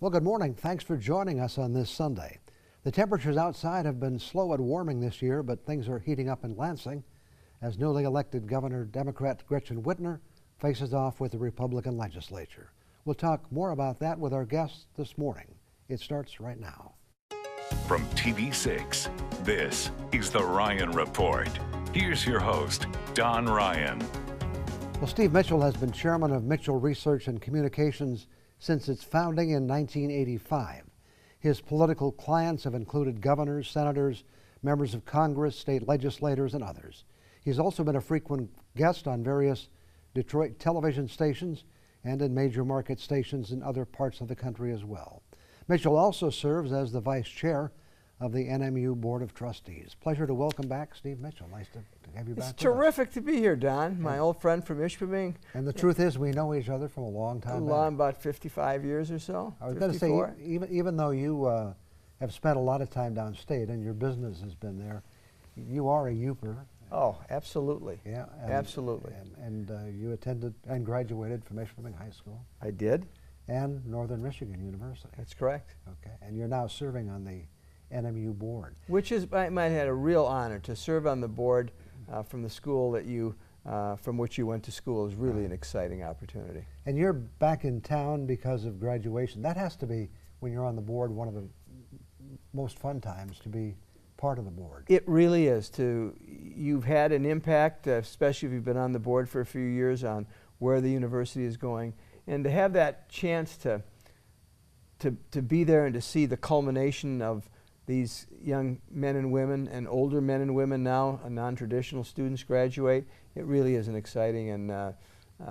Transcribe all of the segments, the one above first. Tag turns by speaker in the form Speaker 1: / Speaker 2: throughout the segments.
Speaker 1: Well, good morning. Thanks for joining us on this Sunday. The temperatures outside have been slow at warming this year, but things are heating up in Lansing as newly elected Governor Democrat Gretchen Whitmer faces off with the Republican legislature. We'll talk more about that with our guests this morning. It starts right now.
Speaker 2: From TV6, this is The Ryan Report. Here's your host, Don Ryan.
Speaker 1: Well, Steve Mitchell has been chairman of Mitchell Research and Communications since its founding in 1985. His political clients have included governors, senators, members of Congress, state legislators, and others. He's also been a frequent guest on various Detroit television stations and in major market stations in other parts of the country as well. Mitchell also serves as the vice chair of the NMU Board of Trustees. Pleasure to welcome back Steve Mitchell. Nice to have you back.
Speaker 3: It's terrific to be here, Don, my old friend from Ishpeming.
Speaker 1: And the truth is, we know each other from a long time back.
Speaker 3: About 55 years or so.
Speaker 1: I was going to say, even though you have spent a lot of time downstate and your business has been there, you are a Yooper.
Speaker 3: Oh, absolutely.
Speaker 1: Yeah,
Speaker 3: absolutely.
Speaker 1: And you attended and graduated from Ishpeming High School.
Speaker 3: I did.
Speaker 1: And Northern Michigan University.
Speaker 3: That's correct.
Speaker 1: Okay, and you're now serving on the NMU board.
Speaker 3: Which is, I might have had a real honor to serve on the board from the school that you, from which you went to school is really an exciting opportunity.
Speaker 1: And you're back in town because of graduation. That has to be, when you're on the board, one of the most fun times to be part of the board.
Speaker 3: It really is. You've had an impact, especially if you've been on the board for a few years, on where the university is going. And to have that chance to be there and to see the culmination of these young men and women and older men and women now, non-traditional students graduate, it really is an exciting and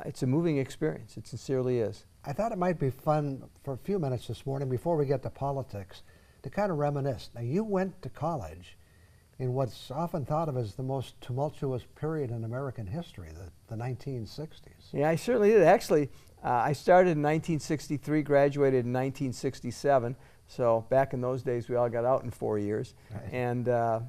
Speaker 3: it's a moving experience. It sincerely is.
Speaker 1: I thought it might be fun for a few minutes this morning before we get to politics to kind of reminisce. Now, you went to college in what's often thought of as the most tumultuous period in American history, the 1960s.
Speaker 3: Yeah, I certainly did. Actually, I started in 1963, graduated in 1967. So back in those days, we all got out in 4 years. Right. And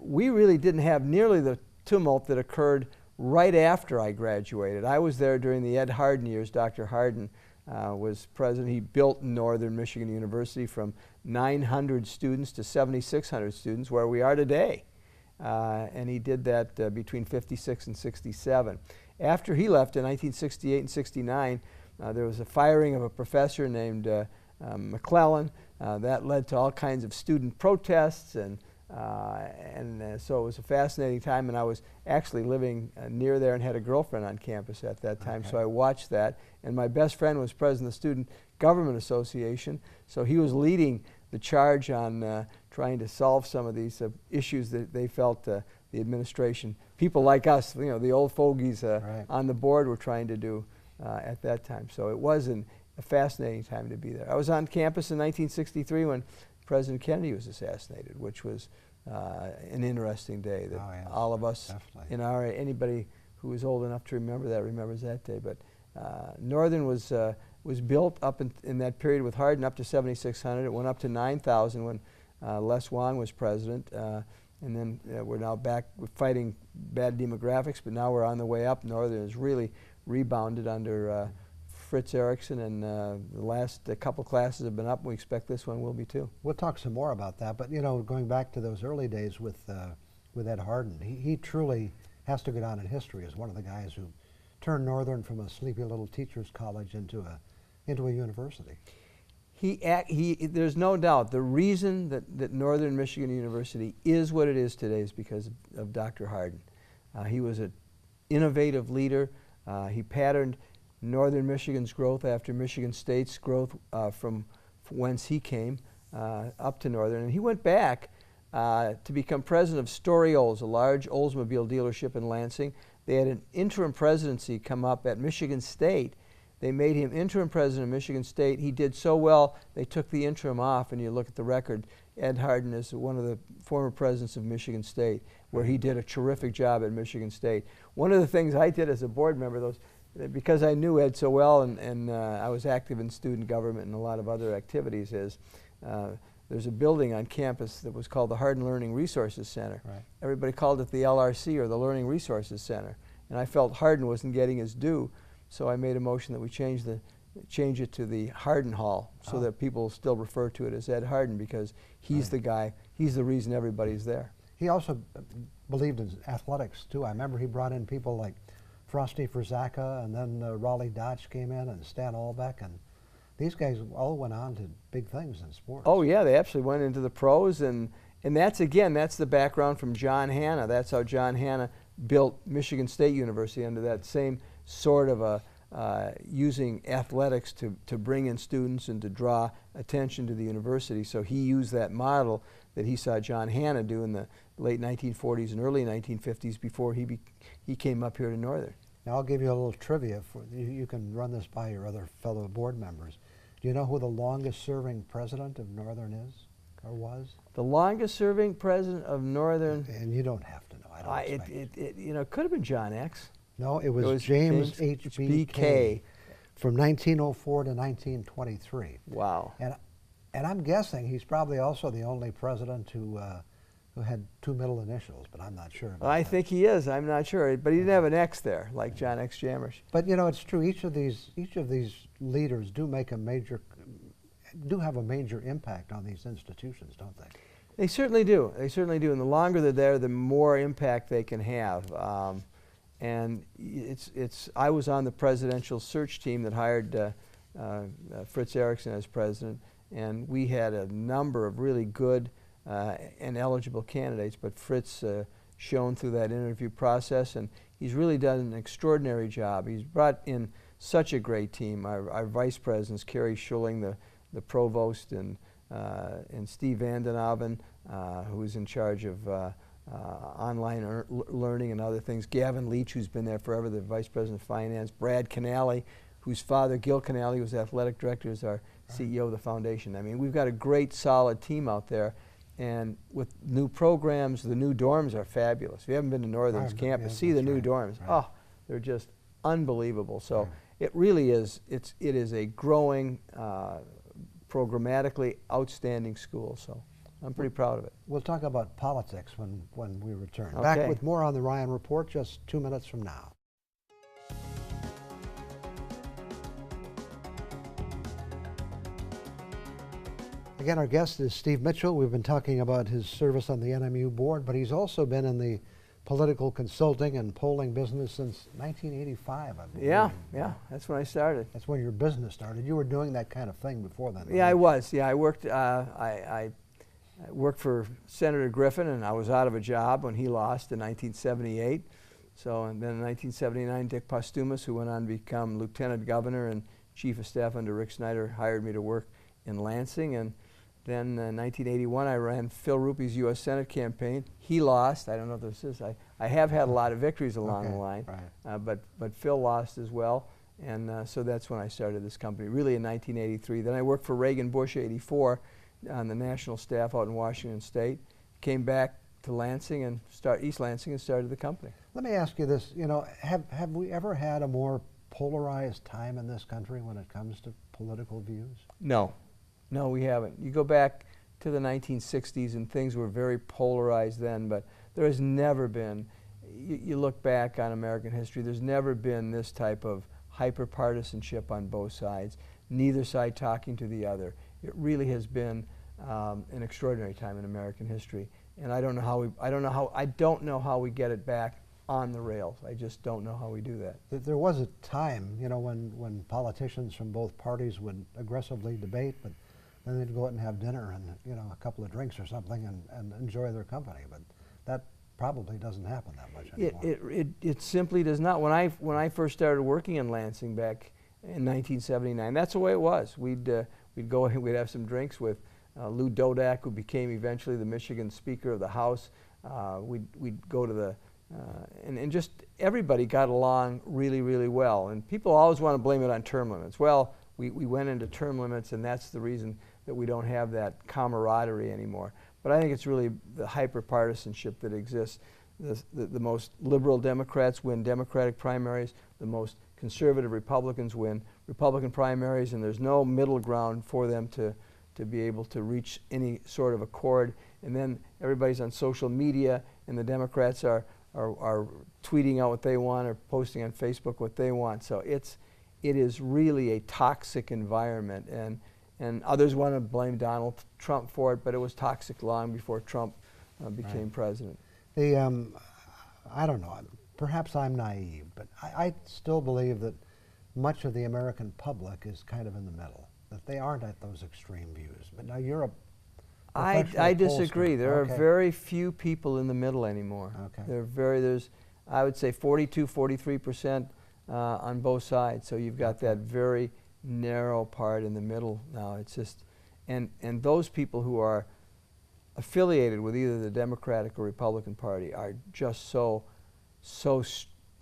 Speaker 3: we really didn't have nearly the tumult that occurred right after I graduated. I was there during the Ed Hardin years. Dr. Hardin was president. He built Northern Michigan University from 900 students to 7,600 students, where we are today. And he did that between 56 and 67. After he left in 1968 and 69, there was a firing of a professor named McClellan. That led to all kinds of student protests, and so it was a fascinating time, and I was actually living near there and had a girlfriend on campus at that time. Okay. So I watched that, and my best friend was president of the Student Government Association, so he was leading the charge on trying to solve some of these issues that they felt the administration, people like us, you know, the old fogies right. on the board were trying to do at that time. So it was a fascinating time to be there. I was on campus in 1963 when President Kennedy was assassinated, which was an interesting day that yes, all of us definitely. In our, anybody who was old enough to remember that remembers that day. But Northern was built up in that period with Hardin up to 7,600. It went up to 9,000 when Les Wang was president. And then we're now back fighting bad demographics, but now we're on the way up. Northern has really rebounded under Fritz Erickson, and the last couple classes have been up, and we expect this one will be too.
Speaker 1: We'll talk some more about that, but you know, going back to those early days with Ed Hardin, he truly has to go down in history as one of the guys who turned Northern from a sleepy little teacher's college into a university. There's no doubt the reason that Northern Michigan University is what it is today is because of Dr. Hardin. He was an innovative leader. He patterned Northern Michigan's growth after Michigan State's growth from whence he came up to Northern. And he went back to become president of Story Olds, a large Oldsmobile dealership in Lansing. They had an interim presidency come up at Michigan State. They made him interim president of Michigan State. He did so well, they took the interim off, and you look at the record, Ed Hardin is one of the former presidents of Michigan State, where he did a terrific job at Michigan State. One of the things I did as a board member, because I knew Ed so well, and I was active in student government and a lot of other activities, is there's a building on campus that was called the Hardin Learning Resources Center. Right. Everybody called it the LRC, or the Learning Resources Center. And I felt Hardin wasn't getting his due, so I made a motion that we change the
Speaker 3: change it to the Hardin Hall so that people still refer to it as Ed Hardin, because he's the guy, he's the reason everybody's there.
Speaker 1: He also believed in athletics too. I remember he brought in people like Frosty Frazaka, and then Raleigh Dodge came in, and Stan Albeck, and these guys all went on to big things in sports.
Speaker 3: Oh yeah, they actually went into the pros, and that's, again, that's the background from John Hanna. That's how John Hanna built Michigan State University, under that same sort of a using athletics to bring in students and to draw attention to the university. So he used that model that he saw John Hanna do in the late 1940s and early 1950s before he came up here to Northern.
Speaker 1: Now I'll give you a little trivia. You can run this by your other fellow board members. Do you know who the longest serving president of Northern is, or was?
Speaker 3: The longest serving president of Northern.
Speaker 1: And you don't have to know. I don't expect you.
Speaker 3: You know, it could have been John X.
Speaker 1: No, it was James H.B. Kay from 1904 to 1923.
Speaker 3: Wow.
Speaker 1: And I'm guessing he's probably also the only president who had two middle initials, but I'm not sure about
Speaker 3: I
Speaker 1: that.
Speaker 3: think he is. I'm not sure, but he didn't have an X there like John X. Jamish.
Speaker 1: But you know, it's true. Each of these leaders do have a major impact on these institutions, don't they?
Speaker 3: They certainly do. They certainly do. And the longer they're there, the more impact they can have. And I was on the presidential search team that hired Fritz Erickson as president, and we had a number of really good and eligible candidates, but Fritz shone through that interview process, and he's really done an extraordinary job. He's brought in such a great team. Our vice presidents, Kerry Schulling, the provost, and Steve Vandenhoven, who's in charge of online learning and other things. Gavin Leach, who's been there forever, the Vice President of Finance. Brad Canale, whose father, Gil Canale, was athletic director, is our CEO of the foundation. I mean, we've got a great, solid team out there. And with new programs, the new dorms are fabulous. If you haven't been to Northern's campus, see the new dorms.
Speaker 1: Right.
Speaker 3: Oh, they're just unbelievable. So it really is, it is a growing, programmatically outstanding school. So I'm pretty proud of it.
Speaker 1: We'll talk about politics when we return.
Speaker 3: Okay.
Speaker 1: Back with more on the Ryan Report just 2 minutes from now. Again, our guest is Steve Mitchell. We've been talking about his service on the NMU board, but he's also been in the political consulting and polling business since 1985, I believe.
Speaker 3: Yeah, that's when I started.
Speaker 1: That's when your business started. You were doing that kind of thing before then.
Speaker 3: Yeah, I was. Yeah, I worked. I worked for Senator Griffin, and I was out of a job when he lost in 1978. So, and then in 1979, Dick Postumus, who went on to become Lieutenant Governor and Chief of Staff under Rick Snyder, hired me to work in Lansing. And then in 1981, I ran Phil Ruppy's U.S. Senate campaign. He lost. I don't know if this is. I have had a lot of victories along the line,
Speaker 1: right.
Speaker 3: But Phil lost as well. And so that's when I started this company, really in 1983. Then I worked for Reagan Bush, 84, on the national staff out in Washington State. Came back to Lansing and East Lansing and started the company.
Speaker 1: Let me ask you this. You know, have we ever had a more polarized time in this country when it comes to political views?
Speaker 3: No. No, we haven't. You go back to the 1960s and things were very polarized then, but there has never been, you look back on American history, there's never been this type of hyper-partisanship on both sides, neither side talking to the other. It really has been an extraordinary time in American history, and I don't know how we get it back on the rails. I just don't know how we do that.
Speaker 1: There was a time, you know, when politicians from both parties would aggressively debate, but then they'd go out and have dinner and, you know, a couple of drinks or something and enjoy their company. But that probably doesn't happen that much anymore.
Speaker 3: It simply does not. When I first started working in Lansing back in 1979, that's the way it was. We'd go and we'd have some drinks with Lou Dodak, who became eventually the Michigan Speaker of the House. We'd go to the and just everybody got along really, really well. And people always want to blame it on term limits. Well, we went into term limits, and that's the reason that we don't have that camaraderie anymore. But I think it's really the hyper-partisanship that exists. The most liberal Democrats win Democratic primaries, the most conservative Republicans win Republican primaries, and there's no middle ground for them to be able to reach any sort of accord. And then everybody's on social media, and the Democrats are tweeting out what they want or posting on Facebook what they want. So it is really a toxic environment, and others want to blame Donald Trump for it, but it was toxic long before Trump became president.
Speaker 1: I don't know, perhaps I'm naive, but I still believe that much of the American public is kind of in the middle, that they aren't at those extreme views. But now you're a professional
Speaker 3: I disagree.
Speaker 1: pollster.
Speaker 3: There
Speaker 1: Okay.
Speaker 3: are very few people in the middle anymore.
Speaker 1: Okay.
Speaker 3: There's, I would say 42, 43% on both sides. So you've got that very narrow part in the middle now. It's just, and those people who are affiliated with either the Democratic or Republican Party are just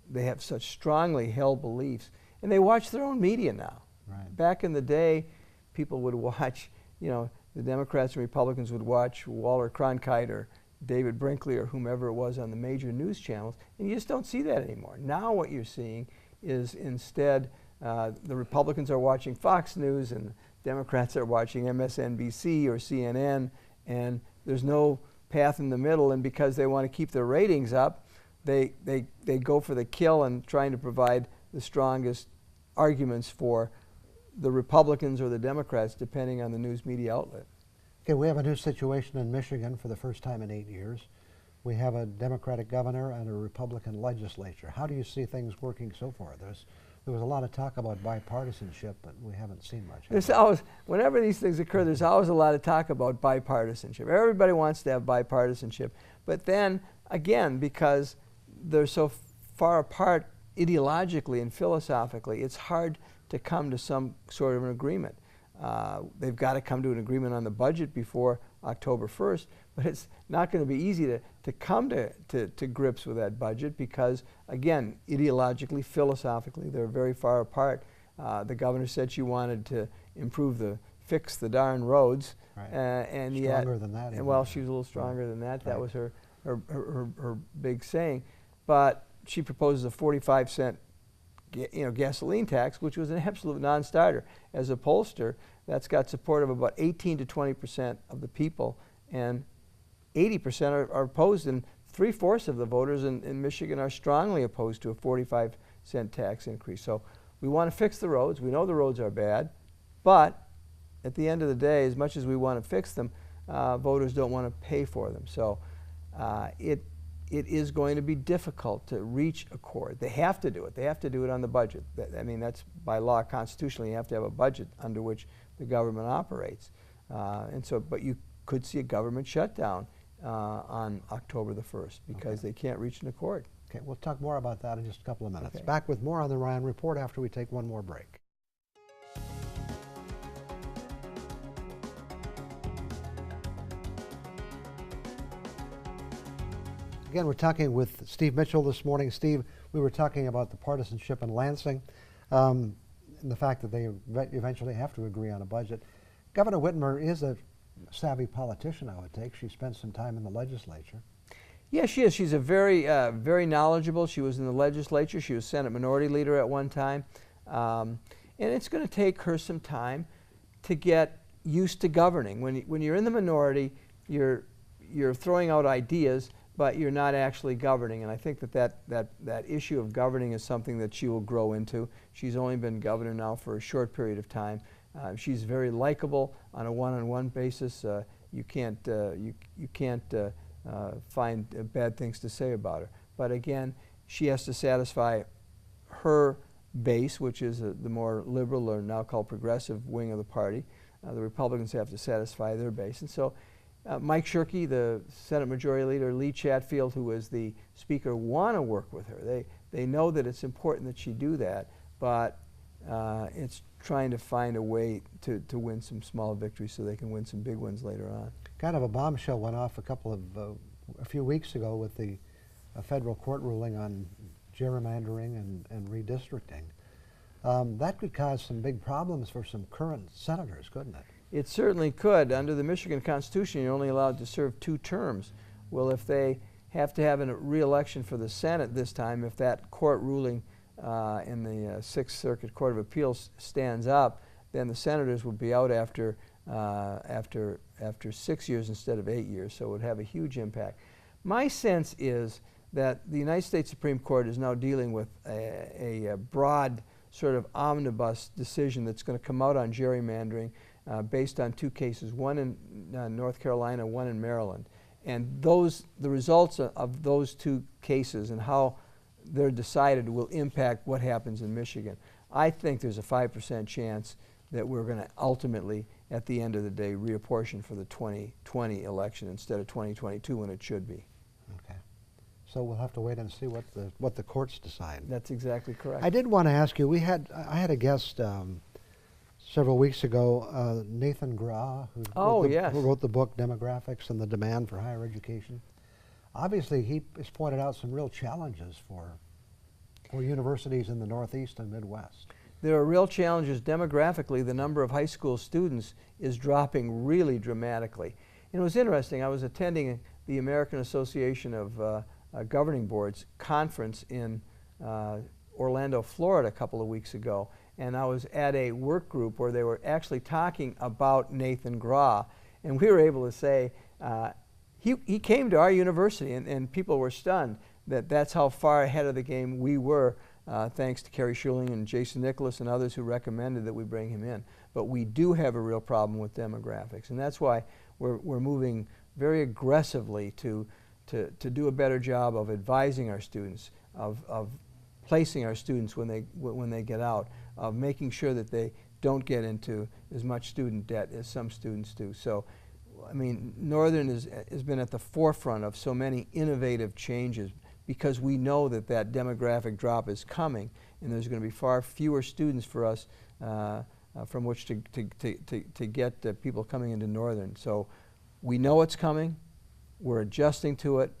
Speaker 3: they have such strongly held beliefs, and they watch their own media now.
Speaker 1: Right.
Speaker 3: Back in the day, people would watch, the Democrats and Republicans would watch Walter Cronkite or David Brinkley or whomever it was on the major news channels, and you just don't see that anymore. Now what you're seeing is instead the Republicans are watching Fox News and the Democrats are watching MSNBC or CNN, and there's no path in the middle, and because they want to keep their ratings up, they go for the kill and trying to provide the strongest arguments for the Republicans or the Democrats, depending on the news media outlet.
Speaker 1: Okay, we have a new situation in Michigan for the first time in 8 years. We have a Democratic governor and a Republican legislature. How do you see things working so far? There was a lot of talk about bipartisanship, but we haven't seen much.
Speaker 3: There's always, whenever these things occur, there's always a lot of talk about bipartisanship. Everybody wants to have bipartisanship. But then, again, because they're so far apart ideologically and philosophically, it's hard to come to some sort of an agreement. They've got to come to an agreement on the budget before October 1st, but it's not going to be easy to come to grips with that budget because, again, ideologically, philosophically, they're very far apart. The governor said she wanted to fix the darn roads.
Speaker 1: Right.
Speaker 3: And
Speaker 1: Stronger
Speaker 3: yet,
Speaker 1: than that even.
Speaker 3: well, she was a little stronger than that.
Speaker 1: Right.
Speaker 3: That was her big saying. But she proposes a 45-cent gasoline tax, which was an absolute non-starter. As a pollster, that's got support of about 18 to 20% of the people, and 80% are opposed, and 3/4 of the voters in Michigan are strongly opposed to a 45-cent tax increase. So we want to fix the roads. We know the roads are bad, but at the end of the day, as much as we want to fix them, voters don't want to pay for them. So it is going to be difficult to reach accord. They have to do it. They have to do it on the budget. I mean, that's by law, constitutionally, you have to have a budget under which the government operates. But you could see a government shutdown on October the 1st because they can't reach an accord.
Speaker 1: Okay, we'll talk more about that in just a couple of minutes.
Speaker 3: Okay.
Speaker 1: Back with more on the Ryan Report after we take one more break. Again, we're talking with Steve Mitchell this morning. Steve, we were talking about the partisanship in Lansing and the fact that they eventually have to agree on a budget. Governor Whitmer is a savvy politician, I would take. She spent some time in the legislature.
Speaker 3: Yeah, she is. She's a very knowledgeable. She was in the legislature. She was Senate Minority Leader at one time. And it's going to take her some time to get used to governing. When you're in the minority, you're throwing out ideas, but you're not actually governing. And I think that issue of governing is something that she will grow into. She's only been governor now for a short period of time. She's very likable on a one-on-one basis. You can't find bad things to say about her. But again, she has to satisfy her base, which is the more liberal or now called progressive wing of the party. The Republicans have to satisfy their base. And so Mike Shirkey, the Senate Majority Leader, Lee Chatfield, who is the Speaker, want to work with her. They know that it's important that she do that, but it's trying to find a way to win some small victories so they can win some big ones later on.
Speaker 1: Kind of a bombshell went off a few weeks ago with the federal court ruling on gerrymandering and redistricting. That could cause some big problems for some current senators, couldn't it?
Speaker 3: It certainly could. Under the Michigan Constitution, you're only allowed to serve 2 terms. Well, if they have to have a re-election for the Senate this time, if that court ruling in the Sixth Circuit Court of Appeals stands up, then the senators would be out after 6 years instead of 8 years, so it would have a huge impact. My sense is that the United States Supreme Court is now dealing with a broad sort of omnibus decision that's going to come out on gerrymandering based on 2 cases, one in North Carolina, one in Maryland. And the results of those 2 cases and how they're decided will impact what happens in Michigan. I think there's a 5% chance that we're going to ultimately, at the end of the day, reapportion for the 2020 election instead of 2022 when it should be.
Speaker 1: Okay. So we'll have to wait and see what the courts decide.
Speaker 3: That's exactly correct.
Speaker 1: I did want to ask you, I had a guest several weeks ago, Nathan Gra, who wrote the book Demographics and the Demand for Higher Education. Obviously, he has pointed out some real challenges for universities in the Northeast and Midwest.
Speaker 3: There are real challenges demographically. The number of high school students is dropping really dramatically. And it was interesting. I was attending the American Association of Governing Boards conference in Orlando, Florida a couple of weeks ago, and I was at a work group where they were actually talking about Nathan Gra, and we were able to say he came to our university, and people were stunned that that's how far ahead of the game we were, thanks to Kerry Schuling and Jason Nicholas and others who recommended that we bring him in. But we do have a real problem with demographics, and that's why we're moving very aggressively to do a better job of advising our students, of placing our students when they get out, of making sure that they don't get into as much student debt as some students do. So, I mean, Northern has been at the forefront of so many innovative changes because we know that demographic drop is coming, and there's going to be far fewer students for us from which to get people coming into Northern. So we know it's coming, we're adjusting to it,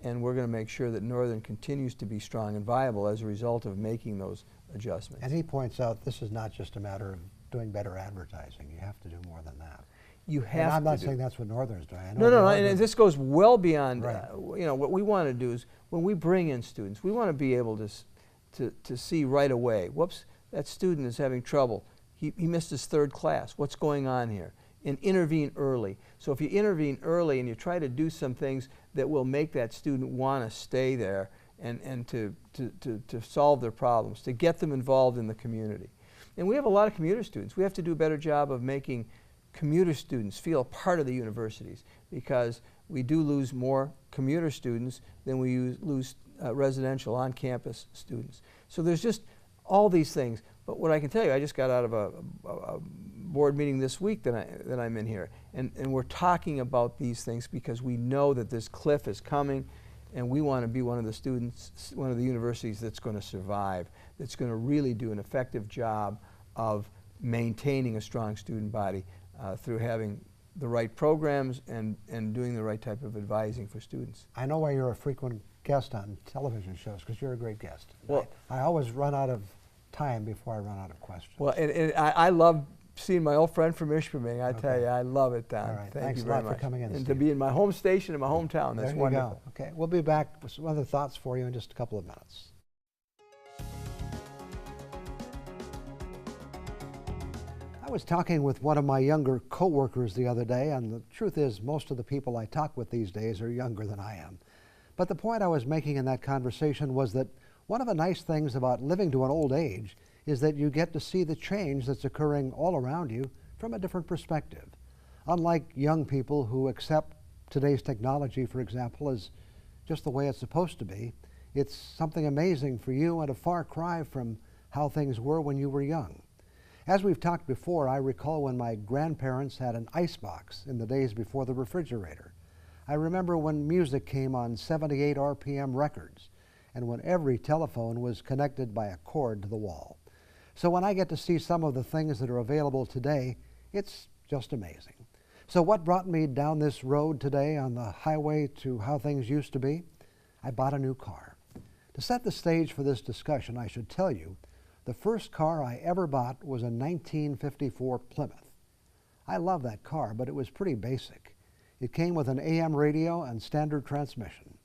Speaker 3: and we're going to make sure that Northern continues to be strong and viable as a result of making those adjustments.
Speaker 1: And he points out this is not just a matter of doing better advertising. You have to do more than that.
Speaker 3: You have
Speaker 1: and I'm
Speaker 3: to
Speaker 1: not saying that's what Northern's doing.
Speaker 3: No, and this goes well beyond,
Speaker 1: right.
Speaker 3: What we want to do is when we bring in students, we want to be able to see right away, whoops, that student is having trouble. He missed his 3rd class. What's going on here? And intervene early. So if you intervene early and you try to do some things that will make that student want to stay there and to solve their problems, to get them involved in the community. And we have a lot of commuter students. We have to do a better job of making commuter students feel a part of the universities, because we do lose more commuter students than we lose residential on-campus students. So there's just all these things. But what I can tell you, I just got out of a board meeting this week that I'm in here, and we're talking about these things because we know that this cliff is coming, and we want to be one of the universities that's going to survive, that's going to really do an effective job of maintaining a strong student body through having the right programs and doing the right type of advising for students.
Speaker 1: I know why you're a frequent guest on television shows, because you're a great guest.
Speaker 3: Well,
Speaker 1: I always run out of time before I run out of questions.
Speaker 3: Well, and I love seeing my old friend from Ishpeming. I tell you, I love it, Don.
Speaker 1: All right.
Speaker 3: Thank
Speaker 1: Thanks
Speaker 3: you
Speaker 1: a
Speaker 3: very
Speaker 1: lot
Speaker 3: much.
Speaker 1: for coming in,
Speaker 3: and
Speaker 1: Steve.
Speaker 3: to be in my home station in my hometown. That's
Speaker 1: there you
Speaker 3: wonderful.
Speaker 1: Go. Okay, we'll be back with some other thoughts for you in just a couple of minutes. I was talking with one of my younger co-workers the other day, and the truth is most of the people I talk with these days are younger than I am. But the point I was making in that conversation was that one of the nice things about living to an old age is that you get to see the change that's occurring all around you from a different perspective. Unlike young people who accept today's technology, for example, as just the way it's supposed to be, it's something amazing for you and a far cry from how things were when you were young. As we've talked before, I recall when my grandparents had an icebox in the days before the refrigerator. I remember when music came on 78 RPM records, and when every telephone was connected by a cord to the wall. So when I get to see some of the things that are available today, it's just amazing. So what brought me down this road today on the highway to how things used to be? I bought a new car. To set the stage for this discussion, I should tell you, the first car I ever bought was a 1954 Plymouth. I love that car, but it was pretty basic. It came with an AM radio and standard transmission.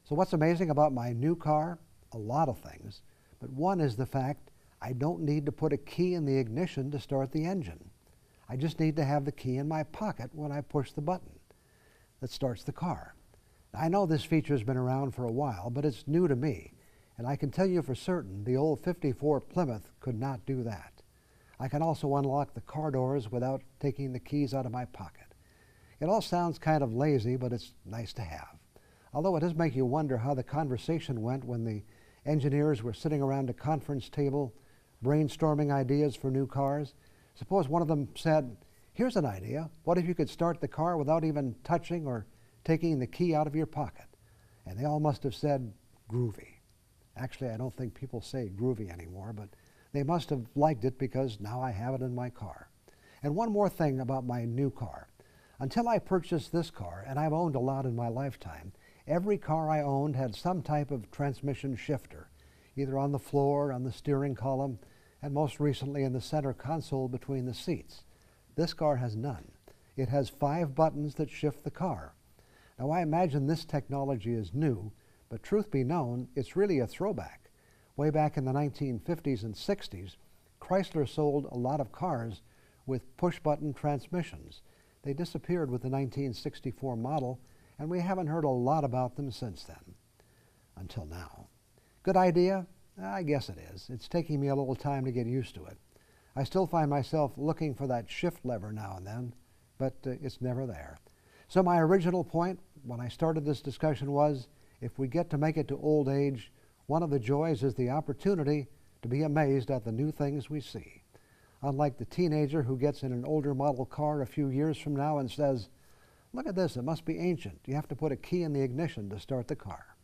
Speaker 1: So what's amazing about my new car? A lot of things, but one is the fact I don't need to put a key in the ignition to start the engine. I just need to have the key in my pocket when I push the button that starts the car. I know this feature's been around for a while, but it's new to me, And I can tell you for certain the old 54 Plymouth could not do that. I can also unlock the car doors without taking the keys out of my pocket. It all sounds kind of lazy, but it's nice to have. Although it does make you wonder how the conversation went when the engineers were sitting around a conference table brainstorming ideas for new cars. Suppose one of them said, "Here's an idea. What if you could start the car without even touching or taking the key out of your pocket?" And they all must have said, "Groovy." Actually, I don't think people say groovy anymore, but they must have liked it because now I have it in my car. And one more thing about my new car. Until I purchased this car, and I've owned a lot in my lifetime, every car I owned had some type of transmission shifter, either on the floor, on the steering column, and most recently in the center console between the seats. This car has none. It has 5 buttons that shift the car. Now, I imagine this technology is new, but truth be known, it's really a throwback. Way back in the 1950s and 60s, Chrysler sold a lot of cars with push-button transmissions. They disappeared with the 1964 model, and we haven't heard a lot about them since then. Until now. Good idea? I guess it is. It's taking me a little time to get used to it. I still find myself looking for that shift lever now and then, but it's never there. So my original point when I started this discussion was, if we get to make it to old age, one of the joys is the opportunity to be amazed at the new things we see. Unlike the teenager who gets in an older model car a few years from now and says, "Look at this, it must be ancient. You have to put a key in the ignition to start the car."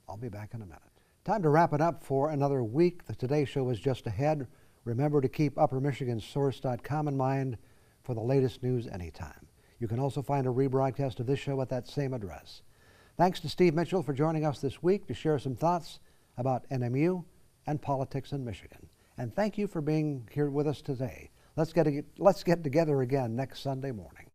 Speaker 1: I'll be back in a minute. Time to wrap it up for another week. The Today Show is just ahead. Remember to keep UpperMichiganSource.com in mind for the latest news anytime. You can also find a rebroadcast of this show at that same address. Thanks to Steve Mitchell for joining us this week to share some thoughts about NMU and politics in Michigan. And thank you for being here with us today. Let's get together again next Sunday morning.